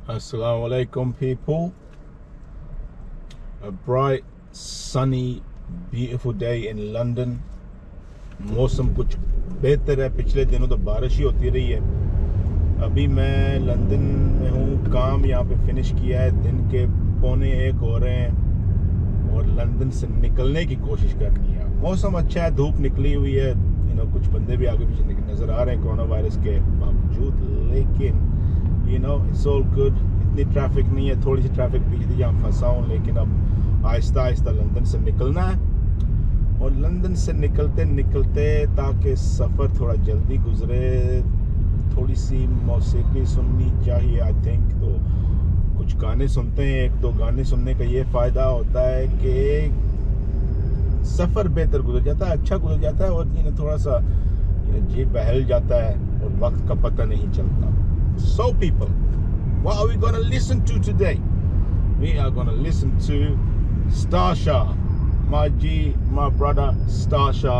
Assalamu alaikum people. A bright, sunny, beautiful day in London. मौसम कुछ बेहतर है, पिछले दिनों तो बारिश ही होती रही है। अभी मैं लंदन में हूँ, काम यहाँ पे फिनिश किया है, दिन के 1:45 हो रहे हैं और लंदन से निकलने की कोशिश करनी है। मौसम अच्छा है, धूप निकली हुई है, कुछ बंदे भी आगे पीछे नजर आ रहे हैं कोरोना वायरस के बावजूद, लेकिन इट्स ऑल गुड। इतनी ट्रैफिक नहीं है, थोड़ी सी ट्रैफिक पीछे थी जहाँ फंसा हूँ, लेकिन अब आहिस्ता आहिस्ता लंदन से निकलना है। और लंदन से निकलते निकलते ताकि सफ़र थोड़ा जल्दी गुजरे, थोड़ी सी मौसीकी सुननी चाहिए आई थिंक। तो कुछ गाने सुनते हैं, 1-2 गाने सुनने का ये फ़ायदा होता है कि सफ़र बेहतर गुजर जाता है, अच्छा गुजर जाता है और थोड़ा सा जी बहल जाता है और वक्त का पता नहीं चलता। So people, what are we going to listen to today? We are going to listen to Starsha, my brother Starsha,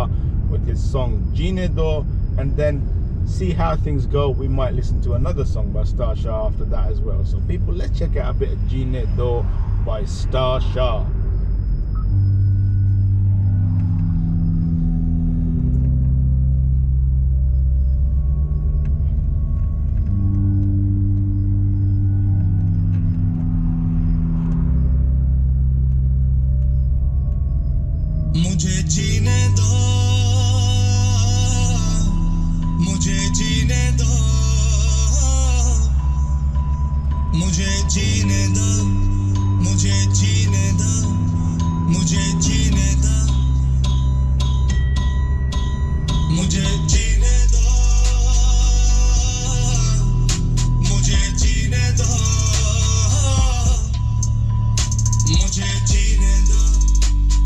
with his song Jeene Do, and then see how things go. We might listen to another song by Starsha after that as well. So people, let's check out a bit of Jeene Do by Starsha. मुझे जीने दो, मुझे जीने दो, मुझे जीने दो, मुझे जीने दो, मुझे जीने दो, मुझे जीने दो, मुझे जीने दो, मुझे जीने दो,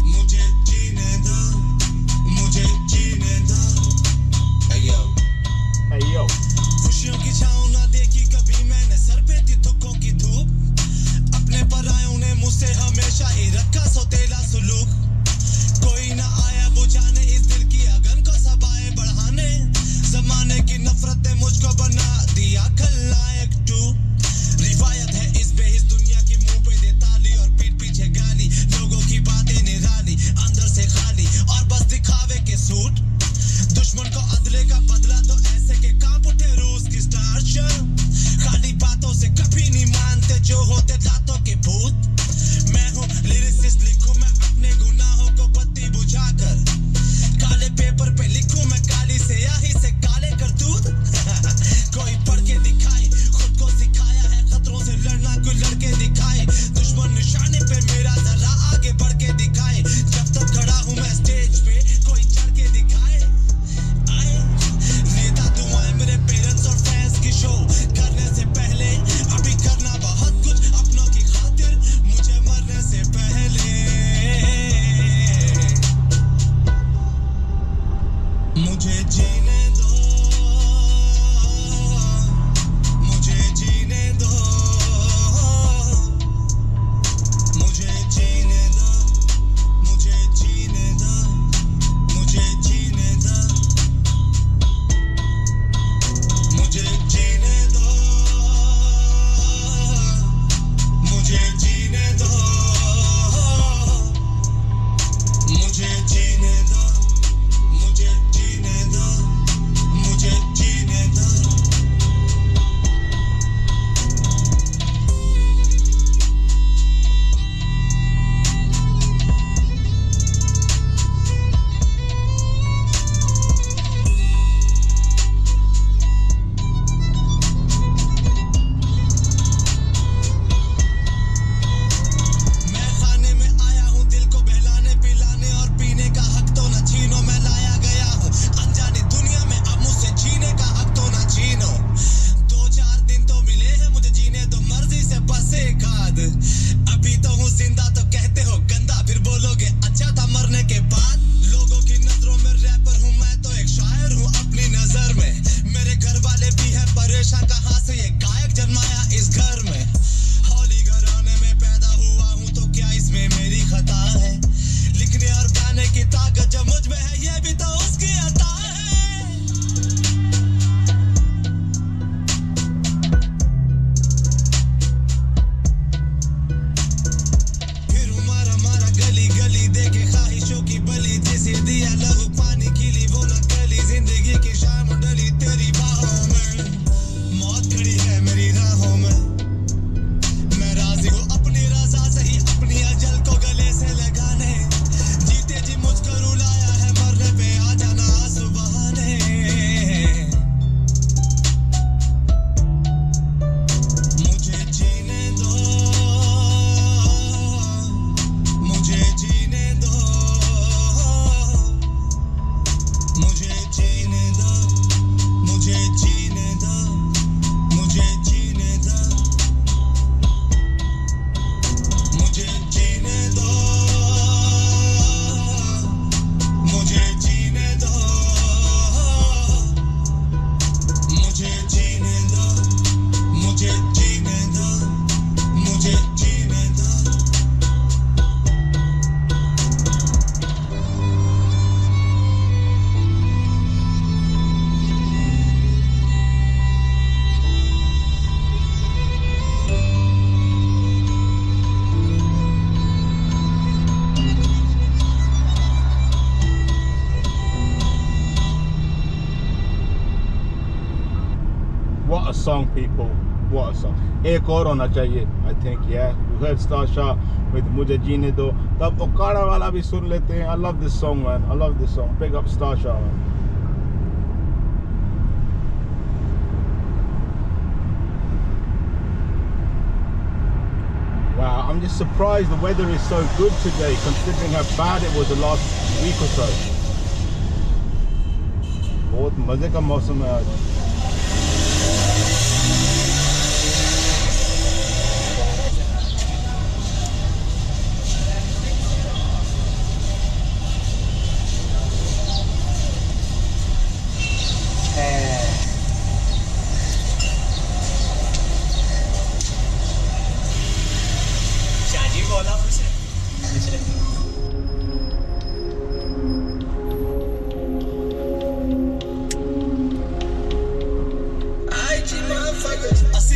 मुझे जीने दो, मुझे जीने दो। Hey yo. खुशियों की छाँव ना देखी कभी मैंने, सर पे थी दुखों की धूप, अपने परायों ने मुझसे हमेशा ही रखा सौतेला सुलूक। What a song, people. What a song. एक और होना चाहिए, I think, yeah. We heard Starsha with Mujhe Jeene Do. तब Okada वाला भी सुन लेते हैं. I love this song, man. I love this song. Big up Starsha, man. Wow, I'm just surprised the weather is so good today, considering how bad it was the last week or so. बहुत मजे का मौसम है आज. I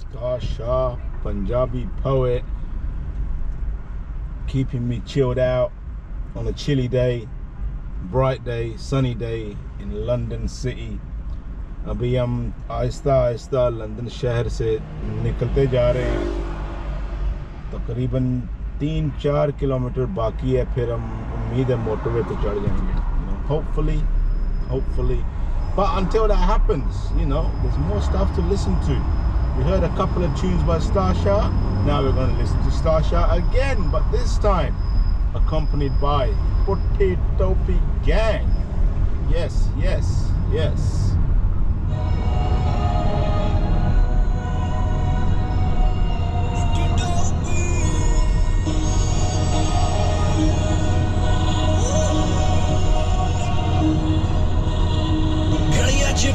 Star Shah, Punjabi poet, keeping me chilled out on a chilly day, bright day, sunny day in London city. अभी हम Aahista Aahista London शहर से निकलते जा रहे हैं. तकरीबन 3-4 किलोमीटर बाकी है, फिर हम उम्मीद है मोटरवे पे चढ़ जाएंगे. Hopefully. But until that happens, there's more stuff to listen to. We heard a couple of tunes by Star Shah. Now we're going to listen to Star Shah again, but this time accompanied by Putti Topi Gang. Yes.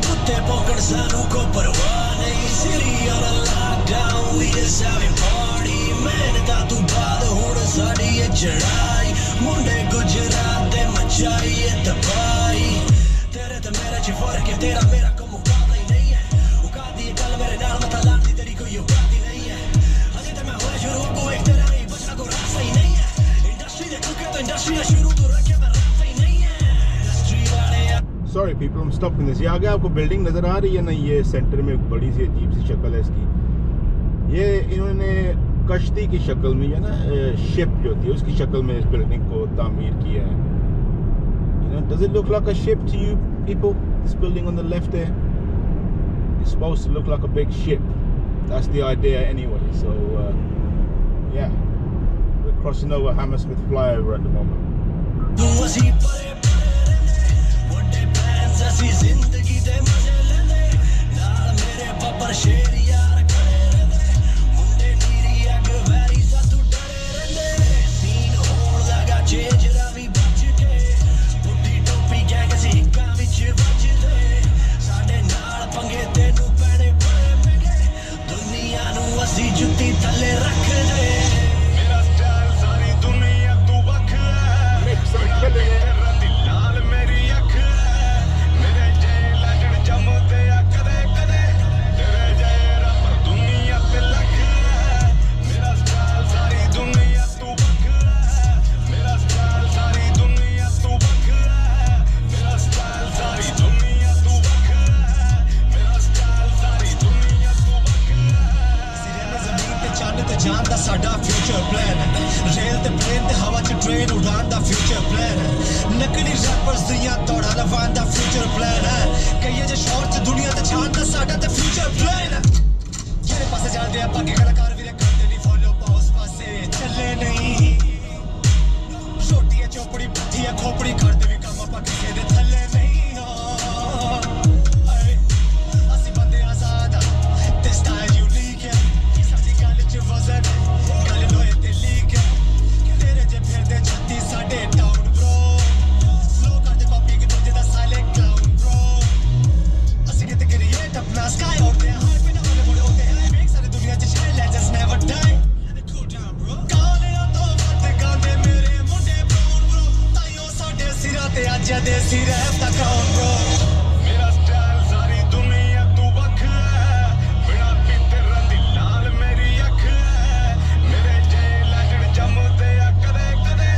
कुत्ते पकड़ सानू को परवाह नहीं. City on a lockdown, we just having party. मेहनता तू बाद हुण साडी ये चढ़ाई. मुंडे गुजरात दे मचाई ये तबाही. तेरे ते मेरे च फर्क है, तेरा मेरा कोई मुकाबला ही नहीं है. औकाती है गल मेरे नाल मत लांदी, तेरी कोई औकात ही नहीं है. अजे ते मैं होया शुरू को एक तेरा नहीं बचना कोई रास्ता ही नहीं है. इंडस्ट्री दे चुके तो इंडस्ट्री ने शुरू तो रखे मैं रास्ता ही नहीं है. इंडस्ट्री वाले Sorry people, I'm stopping this. ये आगे आपको बिल्डिंग नज़र आ रही है ना, ये सेंटर में एक बड़ी सी अजीब सी शक्ल है इसकी. ये इन्होंने कश्ती की शक्ल में, या ना शिप जो होती है उसकी शक्ल में इस बिल्डिंग को तामीर किया है. Does it look like a ship to you people? This building on the left there, it's supposed to look like a big ship. That's the idea anyway. So yeah, we're crossing over Hammersmith flyover at the moment. ਅਸੀਂ ਜ਼ਿੰਦਗੀ ਦੇ ਮਜ਼ੇ ਲੈਂਦੇ, ਨਾਲ ਮੇਰੇ ਬੱਬਰ ਸ਼ੇਰ ਯਾਰ ਖੜੇ ਰਹਿੰਦੇ. ਮੁੰਡੇ ਨੀਰੀ ਅੱਗ ਵੈਰੀ ਸਾਥੋਂ ਡਰੇ ਰਹਿੰਦੇ. ਸੀਨ ਹੋਣ ਲੱਗਾ ਚੇਂਜ ਰਾਵੀ ਬਚ ਕੇ. ਪੁੱਟੀ ਟੋਪੀ ਗੈਂਗ ਅਸੀਂ ਹਿੱਕਾਂ ਵਿੱਚ ਵੱਜਦੇ. ਸਾਡੇ ਨਾਲ ਪੰਗੇ ਤੈਨੂੰ ਪੈਣੇ ਬੜੇ ਮਹਿੰਗੇ. ਦੁਨੀਆ ਨੂੰ ਅਸੀਂ ਜੁੱਤੀ ਥੱਲੇ ਰੱਖਦੇ. ਮੇਰਾ ਸਟਾਈਲ ਸਾਰੀ ਦੁਨੀਆ ਤੋਂ ਵੱਖ ਹੈ. ਲਾਲ ਮੇਰੀ ਅੱਖ ਜਾਣ ਦਾ ਸਾਡਾ ਫਿਊਚਰ ਪਲਾਨ ਹੈ. ਰੇਲ ਤੇ ਪਲੇਨ ਤੇ ਹਵਾ 'ਚ ਟ੍ਰੇਨ ਉਡਾਣ ਦਾ ਫਿਊਚਰ ਪਲਾਨ ਹੈ. ਨਕਲੀ ਰੈਪਰਸ ਦੀਆਂ ਦੌੜਾਂ ਲਵਾਉਣ ਦਾ ਫਿਊਚਰ ਪਲਾਨ ਹੈ. ਕਈਏ ਜੇ ਸ਼ੌਰ 'ਚ ਦੁਨੀਆ ਤੇ ਛਾਣ ਦਾ ਸਾਡਾ ਤੇ ਫਿਊਚਰ ਪਲਾਨ ਹੈ. ਜਿਹੜੇ ਪਾਸੇ ਜਾਂਦੇ ਆ ਬਾਕੀ ਕਲਾਕਾਰ ਵੀਰੇ ਕਰਦੇ ਨਹੀਂ ਫੋਲੋ ਪਾਉਸ ਪਾਸੇ ਚੱਲੇ ਨਹੀਂ. ਛੋਟੀ ਚੋਪੜੀ ਪੁੱਠੀ ਆ ਖੋਪੜੀ ਕਰਦੇ ਵੀ ਕੰਮ ਆਪਾਂ ਕਿਸੇ ਦੇ ਥੱਲੇ ਨਹੀਂ. ਅਸੀਂ ਬੰਦੇ ਆਜ਼ਾਦ ਤੇ ਸਟਾਈਲ ਯੂਨੀਕ ਹੈ. ਗੱਲ ਲੋਏ ਤੇ ਲੀਕ ਹੈ. ਤੇਰੇ ਜੇ ਫਿਰਦੇ ਛੱਤੀ ਸਾਡੇ ਡਾਊਨ ਬ੍ਰੋ. ਸਲੋ ਕਰਦੇ ਕਾਪੀ ਇੱਕ ਦੂਜੇ ਦਾ ਸਾਇਲੈਂਟ ਕਲਾਊਨ ਬ੍ਰੋ. ਅਸੀਂ ਕਿਤੇ ਕ੍ਰੀਏਟ ਆਪਣਾ ਸਕਾਈ ਉੱਤੇ ਹਾਈ ਪਿੰਡ ਵਾਲੇ ਮੁੰਡੇ ਉੱਤੇ ਹਾਈ ਵੇਖ ਸਾਰੇ ਦੁਨੀਆ 'ਚ ਸ਼ਾਇ ਲੈਜੈਂਡਸ ਨੈਵਰ ਡਾਈ. ਕਾਲਿਆਂ ਤੋਂ ਵੱਧ ਗਾਉਂਦੇ ਮੇਰੇ ਮੁੰਡੇ ਬਰਾਊਨ ਬ੍ਰੋ. ਤਾਈਓ ਸਾਡੇ ਸਿਰਾਂ ਤੇ ਅੱਜ ਦੇਸੀ ਰੈਪ ਦਾ ਕਰਾਊਨ ਬ੍ਰੋ. ਮੇਰਾ ਸਟਾਈਲ ਸਾਰੀ ਦੁਨੀਆ ਤੋਂ ਵੱਖ ਹੈ. ਬਿਨਾਂ ਪਿੱਤਰਾਂ ਦੀ ਲਾਲ ਮੇਰੀ ਜੰਮਦੇ ਆ ਕਦੇ ਕਦੇ.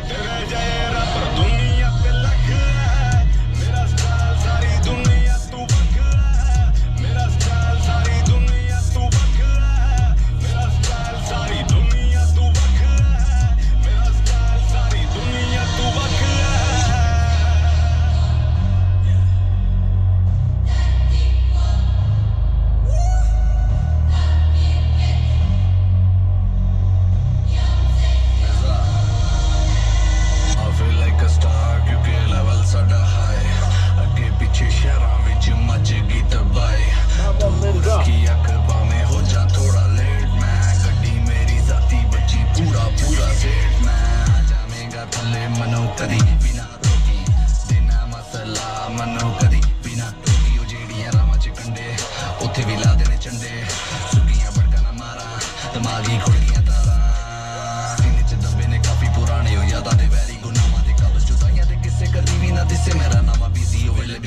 ਤੇਰੇ ਜਿਹੇ ਰੱਬਰ ਦੁਨੀਆ ਤੇ ਲੱਖ ਹੈ. ਮੇਰਾ ਸਟਾਈਲ ਸਾਰੀ ਦੁਨੀਆ ਤੋਂ ਵੱਖ ਹੈ. ਮੇਰਾ ਸਟਾਈਲ ਸਾਰੀ ਦੁਨੀਆ ਤੋਂ ਵੱਖ ਹੈ. ਮੇਰਾ ਸਟਾਈਲ ਸਾਰੀ ਦੁਨੀਆ ਤੋਂ ਵੱਖ ਹੈ. ਮੇਰਾ ਸਟਾਈਲ ਸਾਰੀ ਦੁਨੀਆ ਤੋਂ ਵੱਖ ਹੈ.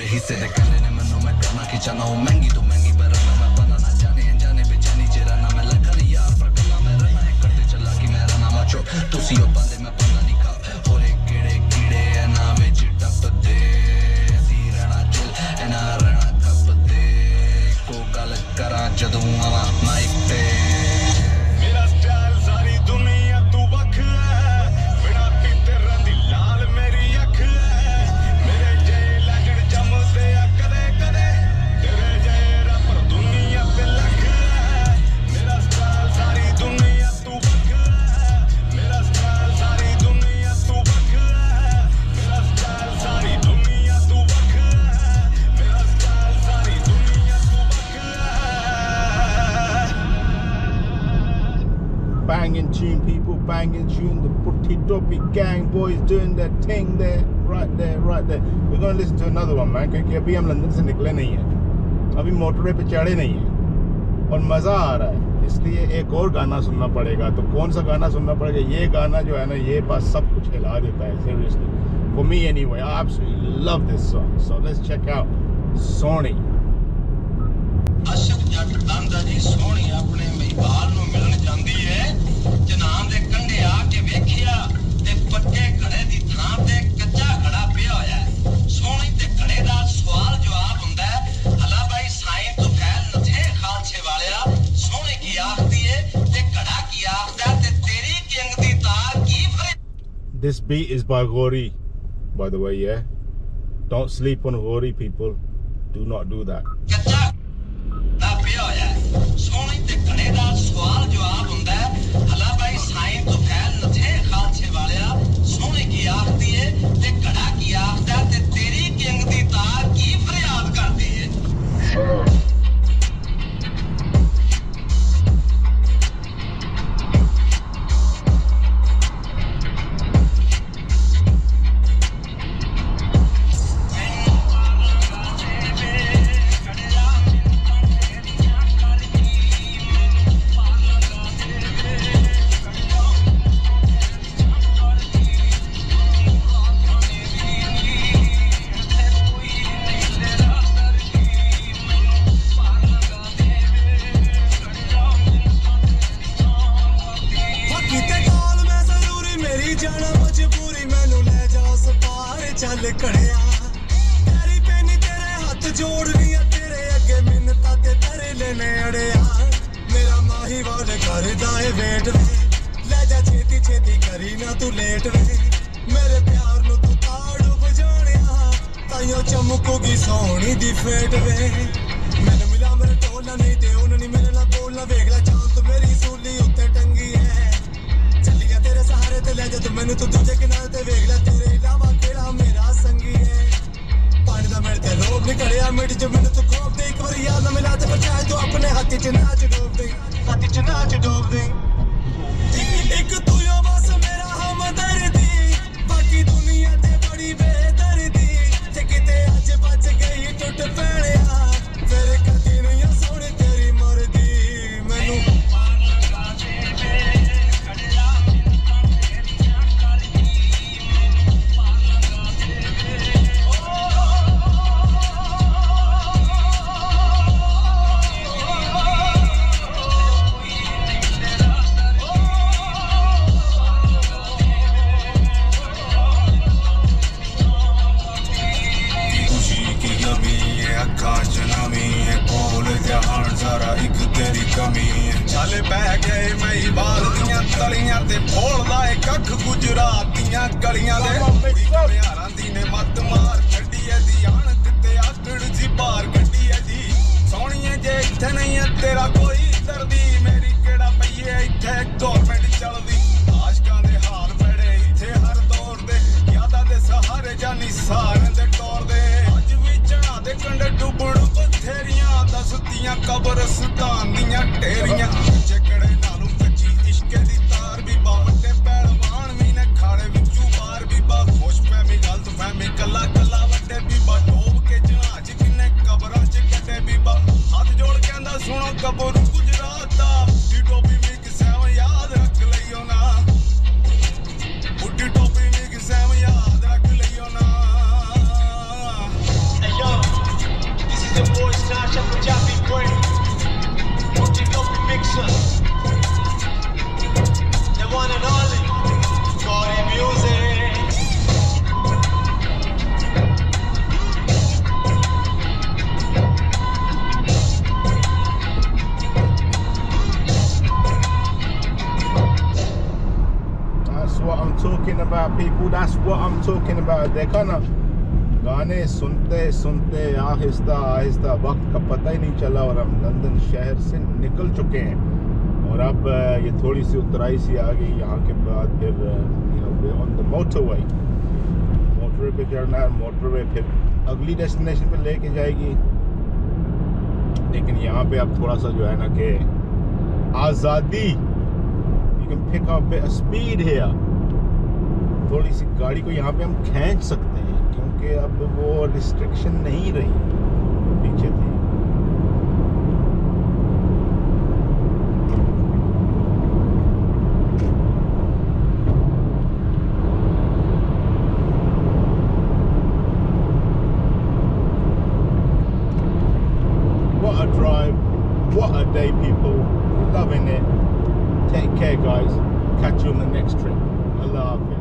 हिस्से दे कहने ने मनु मैं करना खिंचाना हूँ महंगी तो महंगी पर मैं बना ना जाने अनजाने बेचैनी च banging tune, people banging tune. The Putti Topi gang boys doing their thing there, right there, right there. We're gonna listen to another one, man. क्योंकि अभी हम लंदन से निकले नहीं हैं, अभी मोटरवे पे चढ़े नहीं हैं और मज़ा आ रहा है, इसलिए एक और गाना सुनना पड़ेगा। तो कौन सा गाना सुनना पड़ेगा? ये गाना जो है ना, ये बस सब कुछ हिला देता है, seriously. For me anyway, I absolutely love this song. So let's check out Sony. Ashk ਜੱਟ ਦੰਦਾ ਜੀ ਸੋਹਣੀ ਆਪਣੇ ਮਹਿਵਾਲ ਨੂੰ ਮਿਲਣ ਜਾਂਦੀ ਹੈ, ਜਨਾਨ ਦੇ ਕੰਢੇ ਆ ਕੇ ਵੇਖਿਆ ਤੇ ਪੱਕੇ ਘੜੇ ਦੀ ਥਾਂ ਤੇ ਕੱਚਾ ਘੜਾ ਪਿਆ ਹੋਇਆ ਹੈ। ਸੋਹਣੀ ਤੇ ਘੜੇ ਦਾ ਸਵਾਲ ਜਵਾਬ ਹੁੰਦਾ ਹੈ, ਹਲਾ ਬਾਈ ਸਾਈਂ ਤੋਂ ਫੈਲ ਨਥੇ ਖਾਲਸੇ ਵਾਲਿਆ, ਸੋਹਣੀ ਕੀ ਆਖਦੀ ਏ ਤੇ ਘੜਾ ਕੀ ਆਖਦਾ ਤੇ ਤੇਰੀ ਕਿੰਗ ਦੀ ਤਾਰ ਕੀ ਫਰੇ। This beat is by Ghori, by the way, yeah. Don't sleep on Ghori, people. Do not do that. ਕੱਚਾ ਦਾ ਪਿਆ ਹੋਇਆ ਹੈ, ਸੋਹਣੀ ਤੇ ਘੜੇ ਦਾ ਸਵਾਲ ਜਵਾਬ ਹੁੰਦਾ ਹੈ, ਹਲਾ ਬਾਈ ਸਾਈਂ ਤੋਂ ਫੈਲ ਨਥੇ ਖਾਲਸੇ ਵਾਲਿਆ, ਸੋਹਣੀ ਕੀ ਆਖਦੀ ਏ ਤੇ ਘੜਾ ਕੀ ਆਖਦਾ ਤੇ ਤੇਰੀ ਕਿੰਗ ਦੀ ਤਾਰ ਕੀ ਫਰਿਆਦ ਕਰਦੀ ਏ। ਚੱਲ ਘੜਿਆ ਤੇਰੀ ਪੈਨੀ ਤੇਰੇ ਹੱਥ ਜੋੜਨੀਆਂ ਤੇਰੇ ਅੱਗੇ ਮਿੰਨਤਾਂ ਤੇ ਤੇਰੇ ਲੈਣੇ ਅੜਿਆ ਮੇਰਾ ਮਾਹੀ ਵਾਲੇ ਕਰਦਾ ਏ ਵੇਟ ਵੇ ਲੈ ਜਾ ਛੇਤੀ ਛੇਤੀ ਕਰੀ ਨਾ ਤੂੰ ਲੇਟ ਵੇ ਮੇਰੇ ਪਿਆਰ ਨੂੰ ਤੂੰ ਤਾੜੂ ਵਜਾਣਿਆ ਤਾਈਓ ਚਮਕੂਗੀ ਸੋਹਣੀ ਦੀ ਫੇਟ ਵੇ ਮੈਨੂੰ ਮਿਲਾ ਮੇਰੇ ਟੋਲਾ ਨਹੀਂ ਤੇ ਉਹਨਾਂ ਨਹੀਂ ਮੇਰੇ ਨਾਲ ਬੋਲਣਾ ਵੇਖ ਲੈ ਚਾਂਦ ਮੇਰੀ ਸੂਲੀ ਉੱਤੇ ਟੰਗੀ ਐ ਚੱਲੀਆਂ ਤੇਰੇ ਸਹਾਰੇ ਤੇ ਲੈ ਜਾ ਤੂੰ ਮੈਨੂੰ ਤੂੰ ਦੂਜੇ ਕਿਨਾਰੇ ਤੇ ਵੇਖ ਲੈ ਤੇਰੇ ਇਲਾਵਾ ਕਿਹੜਾ ਮੇਰਾ ਸੰਗੀ ਹੈ ਪਾਣੀ ਦਾ ਮੇਰੇ ਤੇ ਰੋਬ ਨਿਕਲਿਆ ਮਿੱਟ ਚ ਮੈਨੂੰ ਤੂੰ ਖੋਬ ਦੇ ਇੱਕ ਵਾਰੀ ਯਾਦ ਨਾ ਮਿਲਾ ਤੇ ਬਚਾਏ ਤੂੰ ਆਪਣੇ ਹੱਥ ਚ ਨਾਚ ਡੋਬ ਦੇ ਹੱਥ ਚ ਨਾਚ ਡੋਬ ਦੇ ਇੱਕ ਤੂੰ ਹੀ ਬਸ ਮੇਰਾ ਹਮਦਰਦੀ ਬਾਕੀ ਦੁਨੀਆ ਤੇ ਬੜੀ ਬੇਦਰਦੀ ਜੇ ਕਿਤੇ ਅੱਜ ਬਚ ਗਈ ਟੁੱਟ ਪੈਣਿਆ ਫਿਰ ਕਦੀ ਨਹੀਂ ਸੋਹਣੀ ਤੇਰੀ ਮਰਦੀ ਮੈਨੂੰ ਚੱਲ ਬਹਿ ਗਏ ਮਈ ਬਾਲ ਦੀਆਂ ਤਲੀਆਂ ਤੇ ਫੋਲਦਾ ਏ ਕੱਖ ਗੁਜਰਾਤ ਦੀਆਂ ਗਲੀਆਂ ਦੇ ਬਿਹਾਰਾਂ ਦੀ ਨੇ ਮੱਤ ਮਾਰ ਕੱਢੀ ਐ ਦੀ ਆਣਤ ਤੇ ਆਕੜ ਜੀ ਬਾਹਰ ਕੱਢੀ ਐ ਜੀ ਸੋਹਣੀਏ ਜੇ ਇੱਥੇ ਨਹੀਂ ਐ ਤੇਰਾ ਕੋਈ ਦਰਦੀ ਮੇਰੀ ਕਿਹੜਾ ਪਈਏ ਇੱਥੇ ਗੌਰਮੈਂਟ ਚੱਲਦੀ ਆਸ਼ਕਾਂ ਦੇ ਹਾਲ ਬੜੇ ਇੱਥੇ ਹਰ ਦੌਰ ਦੇ ਯਾਦਾਂ ਦੇ ਸਹਾਰੇ ਜਾਨੀ ਸਾਰਿਆਂ ਦੇ ਟੋਰ ਦੇ ਅੱਜ ਵੀ ਚੜਾ ਦੇ ਕੰਡੇ ਡੁੱਬਣ ਬਥੇਰੀਆਂ ਦੱਸਦੀਆਂ ਕਬਰਸਤਾਨ ਦੀਆਂ ਢੇਰੀਆਂ ਚੱਕੜੇ ਨਾਲੋਂ ਕੱਚੀ ਇਸ਼ਕੇ ਦੀ ਤਾਰ ਵੀ ਬਾਵਟੇ ਪਹਿਲਵਾਨ ਵੀ ਨੇ ਖਾੜੇ ਵਿੱਚੋਂ ਬਾਹਰ ਵੀ ਬਾ ਖੁਸ਼ ਫਹਿਮੀ ਗਲਤ ਫਹਿਮੀ ਕੱਲਾ ਕੱਲਾ ਵੱਡੇ ਵੀ ਬਾ ਡੋਬ ਕੇ ਜਹਾਜ਼ ਕਿੰਨੇ ਕਬਰਾਂ 'ਚ ਕੱਢੇ ਵੀ ਬਾ ਹੱਥ ਜੋੜ ਕਹਿੰਦਾ ਸੁਣੋ ਕਬਰ ਗੁਜਰਾਤ ਦਾ ਬੁੱਢੀ ਟੋਪੀ ਵੀ ਕਿਸੇ ਨੂੰ ਯਾਦ ਰੱਖ ਲਈਓ ਨਾ ਬੁੱਢੀ ਟੋਪੀ ਵੀ ਕਿਸੇ ਨੂੰ ਯਾਦ ਰੱਖ ਲਈਓ ਨਾ The boys Nash and Punjabi brain Putting up the mixer The one and only Ghori music That's what I'm talking about, people. That's what I'm talking about. देखा ना गाने सुनते सुनते आहिस्ता आहिस्ता वक्त का पता ही नहीं चला और हम लंदन शहर से निकल चुके हैं और अब ये थोड़ी सी उतराई सी आ गई यहाँ के बाद फिर ऑन द मोटरवे पे चढ़ना है मोटरवे फिर अगली डेस्टिनेशन पे लेके जाएगी लेकिन यहाँ पे अब थोड़ा सा जो है ना कि आज़ादी you can pick up a bit of speed here. थोड़ी सी गाड़ी को यहाँ पे हम खींच सकते हैं क्योंकि अब वो रिस्ट्रिक्शन नहीं रही, पीछे थी। What a drive, what a day, people. Loving it. Take care, guys. Catch you on the next trip. Allah Hafiz.